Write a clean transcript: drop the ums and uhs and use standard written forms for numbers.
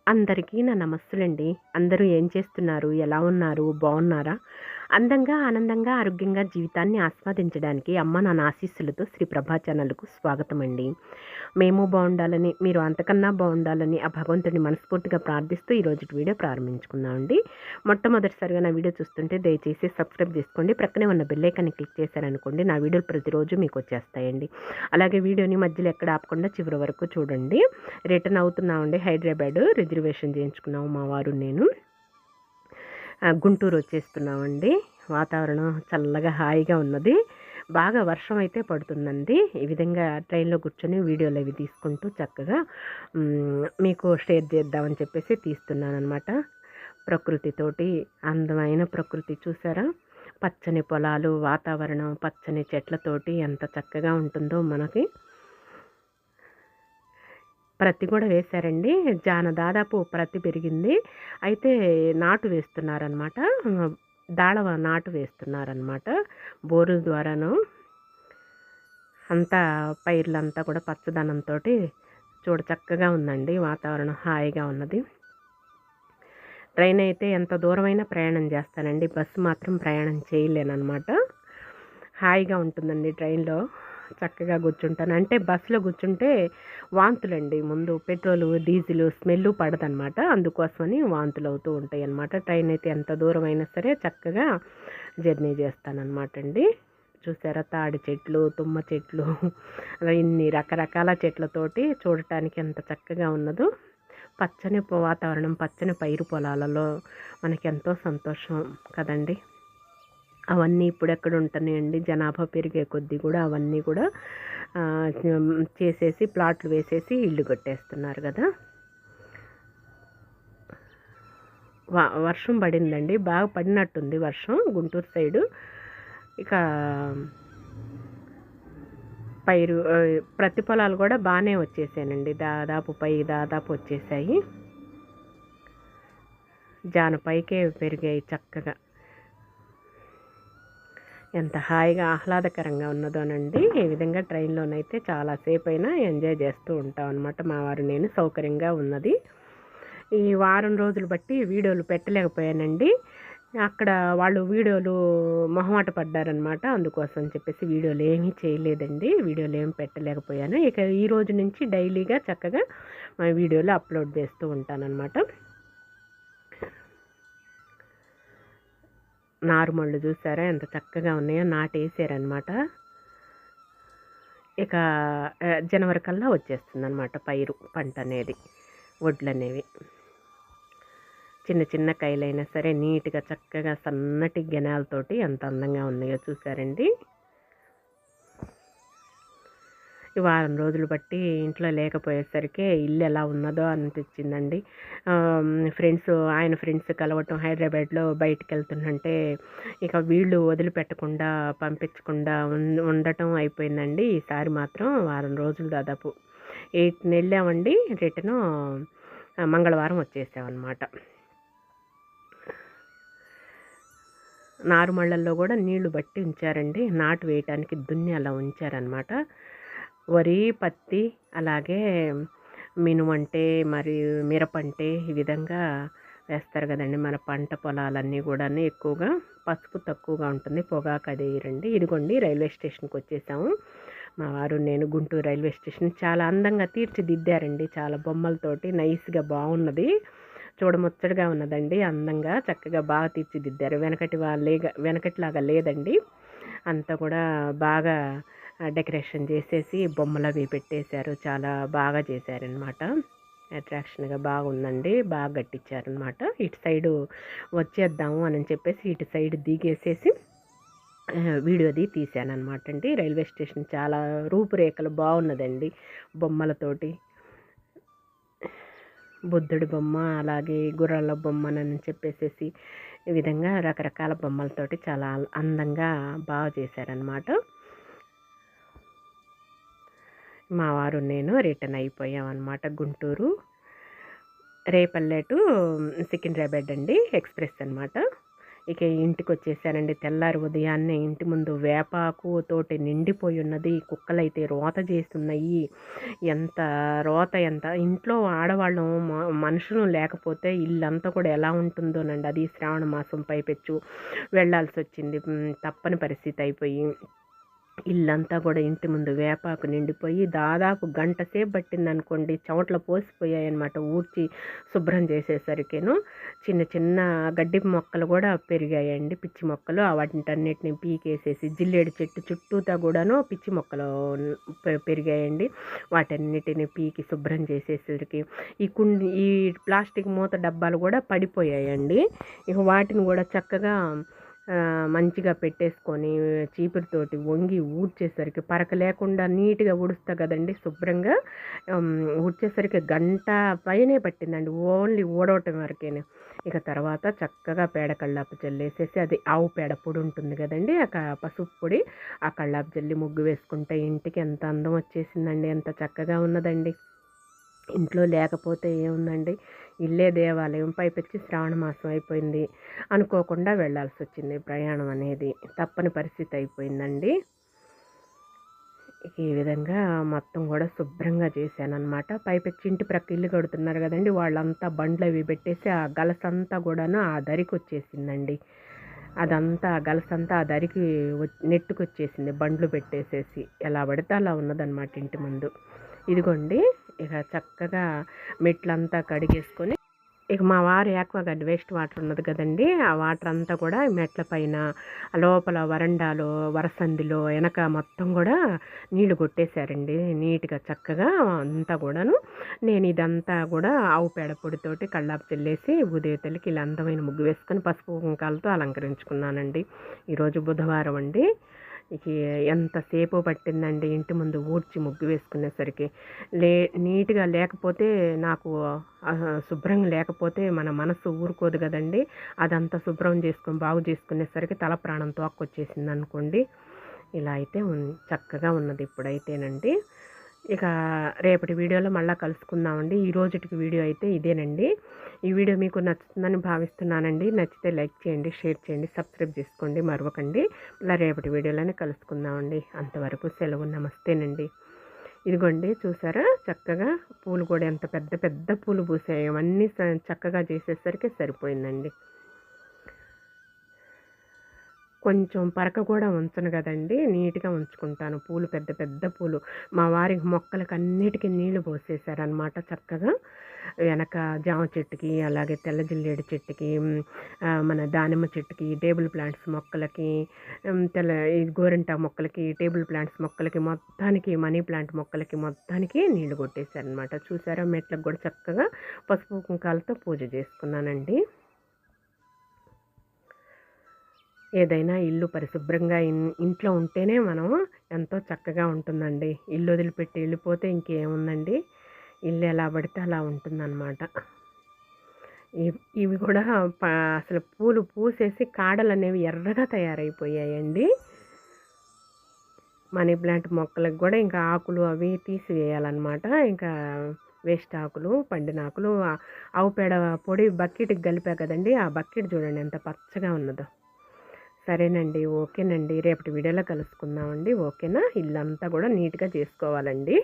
అందరికీ నా నమస్సులండి. అందరూ ఏం చేస్తున్నారు? ఎలా ఉన్నారు? బావున్నారా? అందంగా, ఆనందంగా, ఆరోగ్యంగా జీవితాన్ని ఆస్వాదించడానికి అమ్మ నాన్న ఆశీస్సులతో శ్రీ ప్రభా ఛానల్‌కు స్వాగతమండి. మేము బావుండాలని, మీరు అంతకన్నా బావుండాలని ఆ భగవంతుడిని మనస్ఫూర్తిగా ప్రార్థిస్తూ ఈరోజుటి వీడియో ప్రారంభించుకుందామండి. మొట్టమొదటిసారిగా నా వీడియో చూస్తుంటే దయచేసి సబ్స్క్రైబ్ చేసుకోండి. ప్రక్కనే ఉన్న బెల్ ఐకాన్‌ని క్లిక్ చేశారనుకోండి నా వీడియోలు ప్రతిరోజు మీకొచ్చేస్తాయండి. అలాగే వీడియోని మధ్యలో ఎక్కడ ఆపకుండా చివరి వరకు చూడండి. రిటర్న్ అవుతున్నామండి హైదరాబాద్. రిజర్వేషన్ చేయించుకున్నాము మా వారు నేను. గుంటూరు వచ్చేస్తున్నామండి. వాతావరణం చల్లగా హాయిగా ఉన్నది. బాగా వర్షం అయితే పడుతుందండి. ఈ విధంగా ట్రైన్‌లో కూర్చొని వీడియోలు అవి తీసుకుంటూ చక్కగా మీకు షేర్ చేద్దామని చెప్పేసి తీస్తున్నాననమాట. ప్రకృతితోటి అందమైన ప్రకృతి చూసారా? పచ్చని పొలాలు, వాతావరణం, పచ్చని చెట్లతోటి ఎంత చక్కగా ఉంటుందో మనకి. ప్రత్తి కూడా వేశారండి. దాదాపు ప్రత్తి పెరిగింది. అయితే నాటు వేస్తున్నారనమాట. దాళవ నాటు వేస్తున్నారనమాట. బోరు ద్వారాను. అంతా పైర్లంతా కూడా పచ్చదనంతోటి చూడ చక్కగా ఉందండి. వాతావరణం హాయిగా ఉన్నది. ట్రైన్ అయితే ఎంత దూరమైనా ప్రయాణం చేస్తానండి. బస్సు మాత్రం ప్రయాణం చేయలేననమాట. హాయిగా ఉంటుందండి ట్రైన్‌లో. చక్కగా కూర్చుంటాను. అంటే బస్సులో కూర్చుంటే వాంతులండి. ముందు పెట్రోలు, డీజిలు స్మెల్లు పడదనమాట. అందుకోసమని వాంతులు అవుతూ ఉంటాయన్నమాట. ట్రైన్ అయితే ఎంత దూరం అయినా సరే చక్కగా జర్నీ చేస్తానన్నమాట అండి. చూసారా తాడి చెట్లు, తుమ్మ చెట్లు అలా ఇన్ని రకరకాల చెట్లతోటి చూడటానికి ఎంత చక్కగా ఉన్నదో. పచ్చని వాతావరణం, పచ్చని పైరు పొలాలలో మనకెంతో సంతోషం కదండి. అవన్నీ ఇప్పుడెక్కడ ఉంటున్నాయండి. జనాభా పెరిగే కొద్దీ కూడా అవన్నీ కూడా చేసేసి ప్లాట్లు వేసేసి ఇల్లు కట్టేస్తున్నారు కదా. వర్షం పడిందండి. బాగా పడినట్టుంది వర్షం గుంటూరు సైడు. ఇక పైరు ప్రతి పొలాలు కూడా బాగానే వచ్చేసాయండి. దాదాపు వచ్చేసాయి. జానపైకే పెరిగాయి చక్కగా. ఎంత హాయిగా ఆహ్లాదకరంగా ఉన్నదోనండి. ఈ విధంగా ట్రైన్‌లోనైతే చాలాసేపు అయినా ఎంజాయ్ చేస్తూ ఉంటాం అనమాట. మా వారు నేను సౌకర్యంగా ఉన్నది. ఈ వారం రోజులు బట్టి వీడియోలు పెట్టలేకపోయానండి. అక్కడ వాళ్ళు వీడియోలు మొహమాట పడ్డారనమాట. అందుకోసం చెప్పేసి వీడియోలు ఏమీ చేయలేదండి. వీడియోలు ఏమి పెట్టలేకపోయాను. ఇక ఈ రోజు నుంచి డైలీగా చక్కగా వీడియోలు అప్లోడ్ చేస్తూ ఉంటానన్నమాట. నారుమళ్ళు చూసారా ఎంత చక్కగా ఉన్నాయో, నాటేసారనమాట. ఇక జనవరి కల్లా వచ్చేస్తుందన్నమాట పంట అనేది, వడ్లు అనేవి. చిన్న చిన్న కాయలైనా సరే నీట్గా చక్కగా సన్నటి గెనాలతోటి ఎంత అందంగా ఉన్నాయో చూసారండి. ఈ వారం రోజులు బట్టి ఇంట్లో లేకపోయేసరికి ఇల్లు ఎలా ఉన్నదో అనిపించిందండి. ఆయన ఫ్రెండ్స్ కలవటం హైదరాబాద్లో బయటికి వెళ్తుంటే ఇక వీళ్ళు వదిలిపెట్టకుండా పంపించకుండా ఉండటం అయిపోయిందండి. ఈసారి మాత్రం వారం రోజులు దాదాపు 8 వెళ్ళామండి. రిటర్ను మంగళవారం వచ్చేసామన్నమాట. నారుమళ్ళల్లో కూడా నీళ్లు బట్టి ఉంచారండి. నాటు వేయటానికి దున్ని అలా ఉంచారనమాట. వరి, పత్తి, అలాగే మినుమంటే మరియు మిరపంటే ఈ విధంగా వేస్తారు కదండి. మన పంట పొలాలన్నీ కూడా ఎక్కువగా పసుపు తక్కువగా ఉంటుంది. పొగాకు అది వేయరండి. ఇదిగోండి రైల్వే స్టేషన్కి వచ్చేసాము. మా వారు నేను గుంటూరు రైల్వే స్టేషన్ చాలా అందంగా తీర్చిదిద్దారండి. చాలా బొమ్మలతోటి నైస్గా బాగున్నది. చూడముచ్చటగా ఉన్నదండి. అందంగా చక్కగా బాగా తీర్చిదిద్దారు. వెనకటిలాగా లేదండి. అంతా కూడా బాగా డెకరేషన్ చేసేసి బొమ్మలు అవి పెట్టేశారు. చాలా బాగా చేశారనమాట. అట్రాక్షన్గా బాగుందండి. బాగా కట్టించారనమాట. ఇటు సైడు వచ్చేద్దాము అని చెప్పేసి ఇటు సైడ్ దిగేసేసి వీడియోది తీశానమాట అండి. రైల్వే స్టేషన్ చాలా రూపురేఖలు బాగున్నదండి. బొమ్మలతోటి బుద్ధుడి బొమ్మ, అలాగే గుర్రాల బొమ్మనని చెప్పేసేసి ఈ విధంగా రకరకాల బొమ్మలతోటి చాలా అందంగా బాగా చేశారనమాట. మా వారు నేను రిటర్న్ అయిపోయామన్నమాట గుంటూరు. రేపల్లె టు సికింద్రాబాద్ అండి, ఎక్స్ప్రెస్ అనమాట. ఇక ఇంటికొచ్చేసానండి. తెల్లారి ఉదయాన్నే ఇంటి ముందు వేపాకు తోటి నిండిపోయి ఉన్నది. కుక్కలైతే రోత చేస్తున్నాయి. ఎంత రోత ఎంత ఇంట్లో ఆడవాళ్ళం మనుషులు లేకపోతే ఇల్లంతా కూడా ఎలా ఉంటుందోనండి. అది శ్రావణ మాసం పైపెచ్చు వెళ్ళాల్సొచ్చింది. తప్పని పరిస్థితి అయిపోయి ఇల్లంతా కూడా ఇంటి ముందు వేపాకు నిండిపోయి దాదాపు గంట సేపు పట్టిందనుకోండి. చెమటలు పోసిపోయాయన్నమాట ఊడ్చి శుభ్రం చేసేసరికేను. చిన్న చిన్న గడ్డి మొక్కలు కూడా పెరిగాయండి, పిచ్చి మొక్కలు. వాటింటన్నిటిని పీకేసేసి జిల్లేడు చెట్టు చుట్టూతా కూడాను పిచ్చి మొక్కలు పెరిగాయండి. వాటన్నిటిని పీకి శుభ్రం చేసేసరికి ఈ ప్లాస్టిక్ మూత డబ్బాలు కూడా పడిపోయాయండి. ఇక వాటిని కూడా చక్కగా మంచిగా పెట్టేసుకొని చీపురుతోటి వంగి ఊడ్చేసరికి పరక లేకుండా నీట్గా ఊడుస్తా కదండి శుభ్రంగా. ఊడ్చేసరికి గంట పైనే పట్టిందండి ఓన్లీ ఊడవటం వరకేనే. ఇక తర్వాత చక్కగా పేడ కళ్ళాపు జల్లేసేసి, అది ఆవు పేడ పొడి ఉంటుంది కదండి, పసుపు పొడి, ఆ కళ్ళాపు జల్లి ముగ్గు వేసుకుంటే ఇంటికి ఎంత అందం వచ్చేసిందండి. ఎంత చక్కగా ఉన్నదండి. ఇంట్లో లేకపోతే ఏముందండి, ఇల్లే దేవాలయం. పైపెచ్చి శ్రావణ మాసం అయిపోయింది, అనుకోకుండా వెళ్ళాల్సి వచ్చింది ప్రయాణం అనేది. తప్పని పరిస్థితి అయిపోయిందండి. ఈ విధంగా మొత్తం కూడా శుభ్రంగా చేశానన్నమాట. పైపెచ్చి ఇంటి ప్రక్క ఇల్లు కడుతున్నారు కదండి, వాళ్ళంతా బండ్లు అవి పెట్టేసి ఆ గలసంతా కూడాను ఆ దరికి వచ్చేసిందండి. అదంతా గలసంతా ఆ దరికి నెట్టుకొచ్చేసింది బండ్లు పెట్టేసేసి. ఎలా పడితే అలా ఉన్నదన్నమాట ఇంటి ముందు. ఇదిగోండి ఇక చక్కగా మెట్లంతా కడిగేసుకొని, ఇక మా వారు యాక్వాగార్డ్ వేస్ట్ వాటర్ ఉన్నది కదండి, ఆ వాటర్ అంతా కూడా మెట్ల పైన, లోపల వరండాలో, వరసందిలో, వెనక మొత్తం కూడా నీళ్లు కొట్టేశారండి నీట్గా చక్కగా అంతా కూడాను. నేను ఇదంతా కూడా ఆవు పేడ పొడితోటి కళ్ళాపు చెల్లేసి ఉదయతలకి ఇలా అందమైన ముగ్గు వేసుకొని పసుపు కుంకాలతో అలంకరించుకున్నానండి. ఈరోజు బుధవారం అండి. ఇక ఎంతసేపు పట్టిందండి ఇంటి ముందు ఊడ్చి ముగ్గు వేసుకునేసరికి. నీట్గా లేకపోతే నాకు శుభ్రంగా లేకపోతే మన మనసు ఊరుకోదు కదండి. అదంతా శుభ్రం చేసుకొని బాగు చేసుకునేసరికి తల ప్రాణం తోక్కొచ్చేసింది అనుకోండి. ఇలా అయితే చక్కగా ఉన్నది ఇప్పుడైతేనండి. ఇక రేపటి వీడియోలో మళ్ళీ కలుసుకుందామండి. ఈ రోజుటికి వీడియో అయితే ఇదేనండి. ఈ వీడియో మీకు నచ్చుతుందని భావిస్తున్నానండి. నచ్చితే లైక్ చేయండి, షేర్ చేయండి, సబ్స్క్రైబ్ చేసుకోండి మరొకండి. ఇలా రేపటి వీడియోలోనే కలుసుకుందామండి. అంతవరకు సెలవు, నమస్తేనండి. ఇదిగోండి చూసారా చక్కగా పూలు కూడా ఎంత పెద్ద పెద్ద పూలు పూసాయి. అవన్నీ చక్కగా చేసేసరికి సరిపోయిందండి. కొంచెం పరక కూడా ఉంచను కదండి, నీట్గా ఉంచుకుంటాను. పూలు పెద్ద పెద్ద పూలు మా వారి మొక్కలకి అన్నిటికీ నీళ్లు పోసేసారనమాట చక్కగా. వెనక జామ చెట్టుకి, అలాగే తెల్ల జిల్లేడు చెట్టుకి, మన దానిమ్మ చెట్టుకి, టేబుల్ ప్లాంట్స్ మొక్కలకి, ఈ గోరింటా మొక్కలకి, టేబుల్ ప్లాంట్స్ మొక్కలకి, మొత్తానికి మనీ ప్లాంట్ మొక్కలకి మొత్తానికి నీళ్లు కొట్టేశారనమాట. చూసారా మెట్లకు కూడా చక్కగా పసుపు కుంకాలతో పూజ చేసుకున్నానండి. ఏదైనా ఇల్లు పరిశుభ్రంగా ఇంట్లో ఉంటేనే మనం ఎంతో చక్కగా ఉంటుందండి. ఇల్లు వదిలిపెట్టి వెళ్ళిపోతే ఇంకేముందండి, ఇల్లు ఎలా పడితే అలా ఉంటుందన్నమాట. ఇవి కూడా అసలు పూలు పూసేసి కాడలు అనేవి ఎర్రగా తయారైపోయాయండి. మనీ ప్లాంట్ మొక్కలకు కూడా ఇంకా ఆకులు అవి తీసివేయాలన్నమాట. ఇంకా వేస్ట్ ఆకులు, పండిన ఆకులు, ఆవు పేడ పొడి బకెట్కి కలిపా కదండి, ఆ బకెట్ చూడండి ఎంత పచ్చగా ఉన్నదో. సరేనండి, ఓకేనండి. రేపటి వీడియోలో కలుసుకుందామండి. ఓకేనా? ఇల్లంతా కూడా నీట్గా చేసుకోవాలండి.